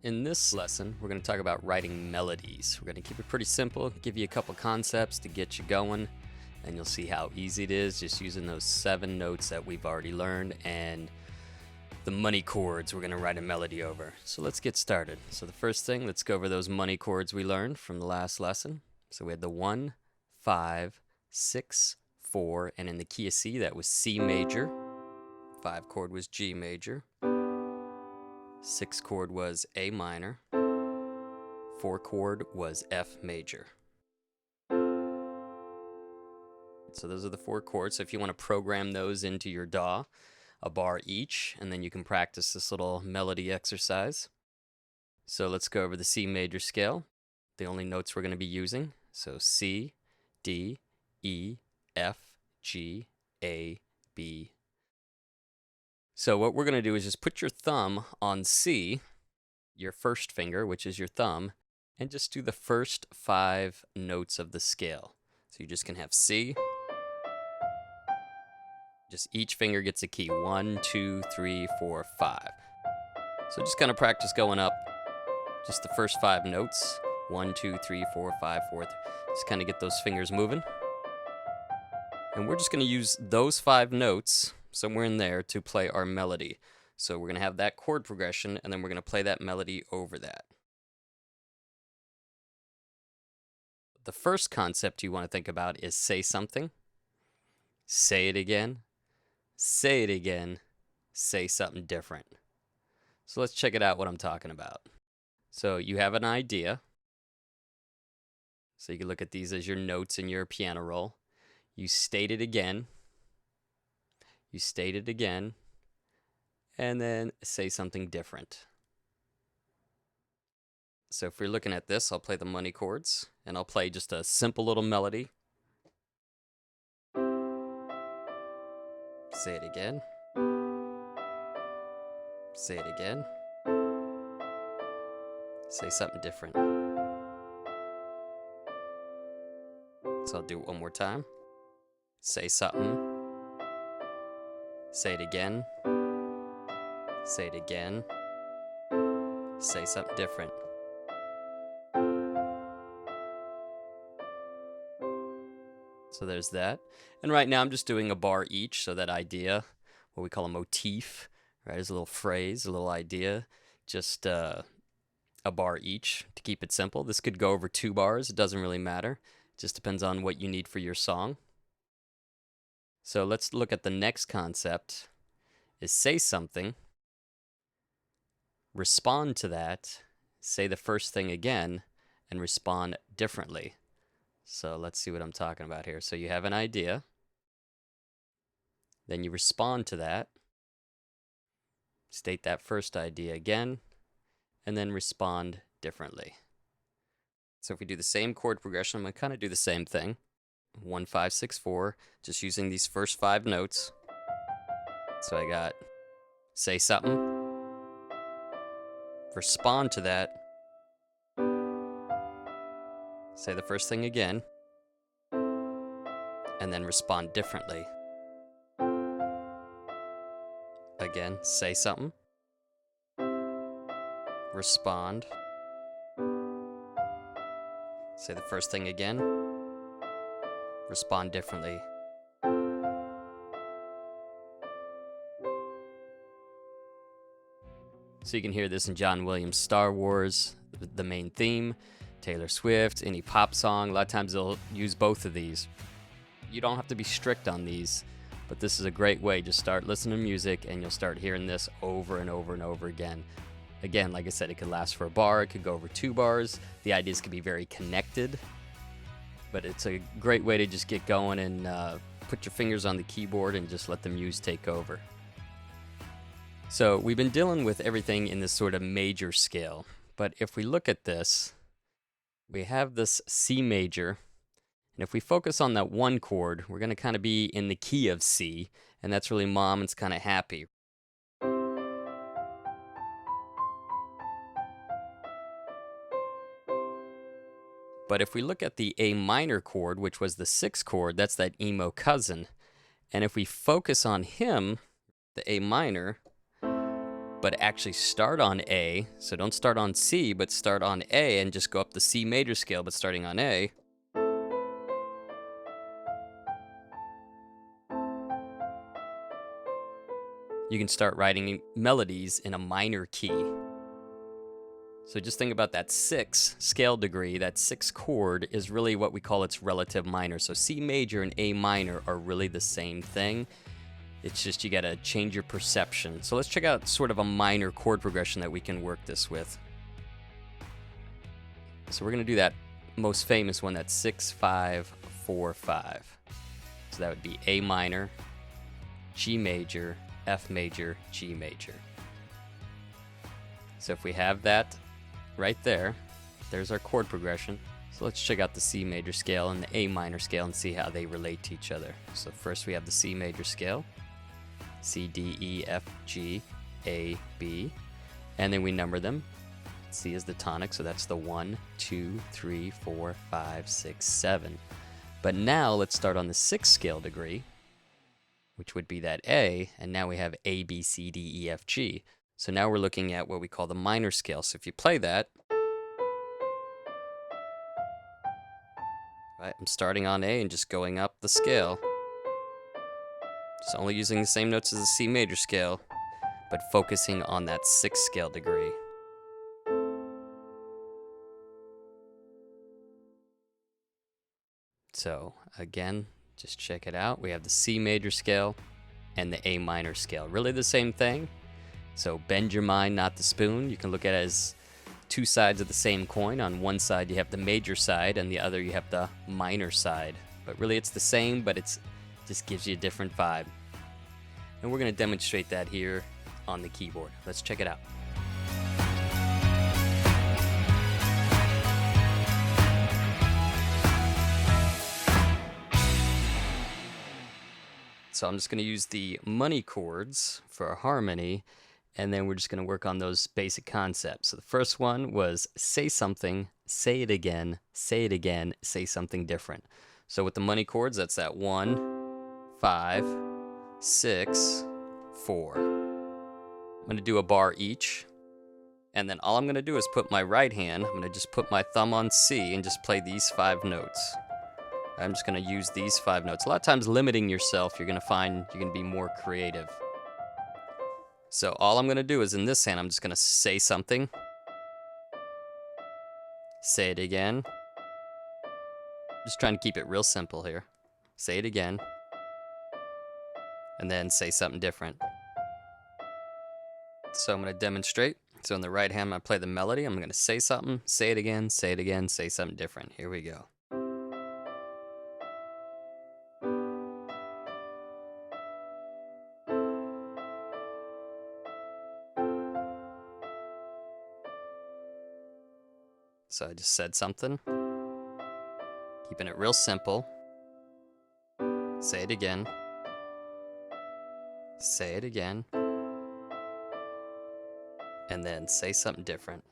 In this lesson, we're going to talk about writing melodies. We're going to keep it pretty simple, give you a couple concepts to get you going, and you'll see how easy it is just using those 7 notes that we've already learned and the money chords we're going to write a melody over. So let's get started. So the first thing, let's go over those money chords we learned from the last lesson. So we had the 1, 5, 6, 4, and in the key of C, that was C major. 5 chord was G major. 6 chord was A minor. 4 chord was F major. So those are the 4 chords. So if you want to program those into your DAW, a bar each, and then you can practice this little melody exercise. So let's go over the C major scale, the only notes we're going to be using. So C, D, E, F, G, A, B. So what we're going to do is just put your thumb on C, your first finger, which is your thumb, and just do the first 5 notes of the scale. So you just can have C. Just each finger gets a key. 1, 2, 3, 4, 5. So just kind of practice going up just the first 5 notes. 1, 2, 3, 4, 5, 4. Just kind of get those fingers moving. And we're just going to use those 5 notes somewhere in there to play our melody. So we're going to have that chord progression, and then we're going to play that melody over that. The first concept you want to think about is say something, say it again, say it again, say something different. So let's check it out what I'm talking about. So you have an idea. So you can look at these as your notes in your piano roll. You state it again. You state it again. And then say something different. So if we're looking at this, I'll play the money chords, and I'll play just a simple little melody. Say it again. Say it again. Say something different. So I'll do it one more time. Say something. Say it again. Say it again. Say something different. So there's that. And right now I'm just doing a bar each, so that idea, what we call a motif, right, is a little phrase, a little idea, just a bar each to keep it simple. This could go over 2 bars. It doesn't really matter. It just depends on what you need for your song. So let's look at the next concept is say something, respond to that, say the first thing again, and respond differently. So let's see what I'm talking about here. So you have an idea, then you respond to that, state that first idea again, and then respond differently. So if we do the same chord progression, I'm going to kind of do the same thing. 1, 5, 6, 4, just using these first 5 notes. So I got say something, respond to that, say the first thing again, and then respond differently. Again, say something, respond, say the first thing again, respond differently. So you can hear this in John Williams' Star Wars, the main theme, Taylor Swift, any pop song. A lot of times they'll use both of these. You don't have to be strict on these, but this is a great way to start listening to music, and you'll start hearing this over and over and over again. Again, like I said, it could last for a bar, it could go over 2 bars. The ideas could be very connected, but it's a great way to just get going and put your fingers on the keyboard and just let the muse take over. So we've been dealing with everything in this sort of major scale, but if we look at this, we have this C major, and if we focus on that 1 chord, we're going to kind of be in the key of C, and that's really mom, it's kind of happy. But if we look at the A minor chord, which was the 6th chord, that's that emo cousin, and if we focus on him, the A minor, but actually start on A. So don't start on C, but start on A and just go up the C major scale, but starting on A. You can start writing melodies in a minor key. So just think about that 6 scale degree, that 6 chord is really what we call its relative minor. So C major and A minor are really the same thing. It's just you gotta change your perception. So let's check out sort of a minor chord progression that we can work this with. So we're gonna do that most famous one, that's 6, 5, 4, 5. So that would be A minor, G major, F major, G major. So if we have that right there, there's our chord progression. So let's check out the C major scale and the A minor scale and see how they relate to each other. So first we have the C major scale, C, D, E, F, G, A, B, and then we number them. C is the tonic, so that's the 1, 2, 3, 4, 5, 6, 7. But now let's start on the 6th scale degree, which would be that A, and now we have A, B, C, D, E, F, G. So now we're looking at what we call the minor scale. So if you play that, right, I'm starting on A and just going up the scale. Just only using the same notes as the C major scale, but focusing on that 6th scale degree. So again, just check it out. We have the C major scale and the A minor scale. Really the same thing. So bend your mind, not the spoon. You can look at it as two sides of the same coin. On one side you have the major side, and the other you have the minor side. But really it's the same, but it just gives you a different vibe. And we're going to demonstrate that here on the keyboard. Let's check it out. So I'm just going to use the money chords for a harmony, and then we're just going to work on those basic concepts. So the first one was say something, say it again, say it again, say something different. So with the money chords, that's that 1, 5, 6, 4. I'm going to do a bar each, and then all I'm going to do is put my right hand, I'm going to just put my thumb on C and just play these 5 notes. I'm just going to use these 5 notes. A lot of times limiting yourself, you're going to find you can be more creative. So all I'm going to do is in this hand, I'm just going to say something. Say it again. Just trying to keep it real simple here. Say it again. And then say something different. So I'm going to demonstrate. So in the right hand, I'm going to play the melody. I'm going to say something, say it again, say it again, say something different. Here we go. So I just said something. Keeping it real simple. Say it again. Say it again. And then say something different.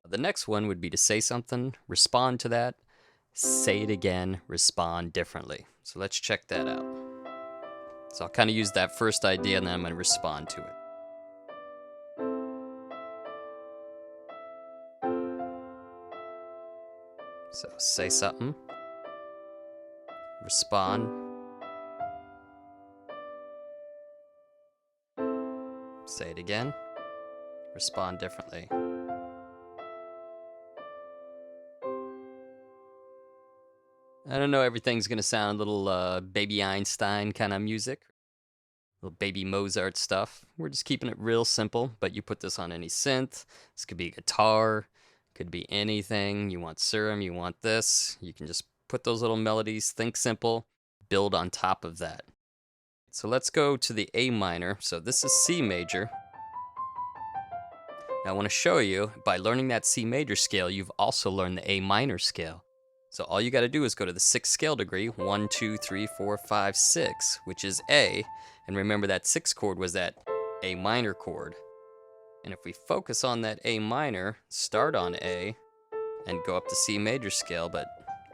The next one would be to say something, respond to that, say it again, respond differently. So let's check that out. So I'll kind of use that first idea and then I'm going to respond to it. So say something, respond, say it again, respond differently. I don't know, everything's going to sound a little Baby Einstein kind of music, little Baby Mozart stuff. We're just keeping it real simple, but you put this on any synth. This could be a guitar. Could be anything. You want serum, you want this. You can just put those little melodies, think simple, build on top of that. So let's go to the A minor. So this is C major. Now I want to show you, by learning that C major scale, you've also learned the A minor scale. So all you got to do is go to the 6th scale degree, 1, 2, 3, 4, 5, 6, which is A. And remember that 6th chord was that A minor chord. And if we focus on that A minor, start on A, and go up to C major scale, but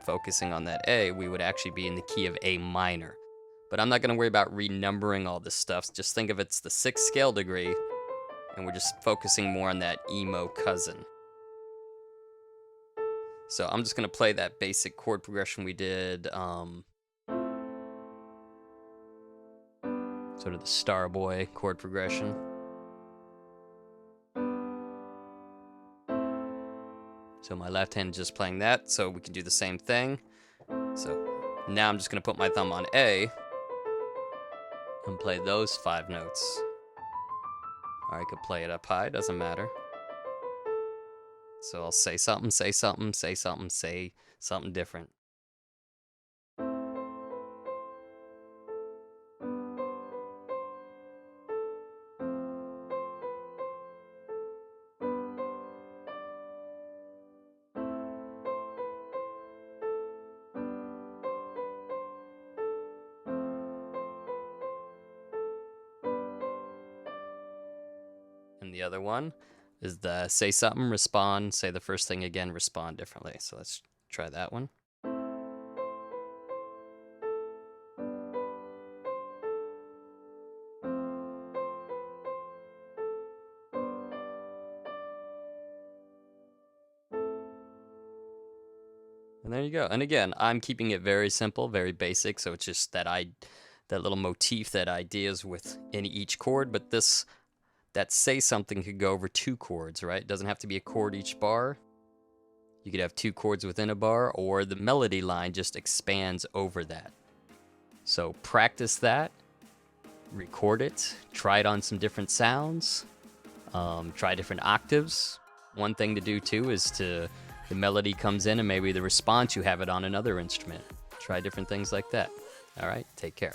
focusing on that A, we would actually be in the key of A minor. But I'm not going to worry about renumbering all this stuff. Just think of it's the 6th scale degree, and we're just focusing more on that emo cousin. So I'm just going to play that basic chord progression we did, sort of the Starboy chord progression. So my left hand is just playing that, so we can do the same thing. So now I'm just going to put my thumb on A and play those 5 notes. Or I could play it up high, doesn't matter. So I'll say something, say something, say something, say something different. And the other one is the say something, respond, say the first thing again, respond differently. So let's try that one. And there you go. And again, I'm keeping it very simple, very basic. So it's just that that little motif, that ideas within each chord. But that say something could go over 2 chords, right? It doesn't have to be a chord each bar. You could have 2 chords within a bar, or the melody line just expands over that. So practice that, record it, try it on some different sounds, try different octaves. One thing to do too is the melody comes in and maybe the response, you have it on another instrument. Try different things like that. All right, take care.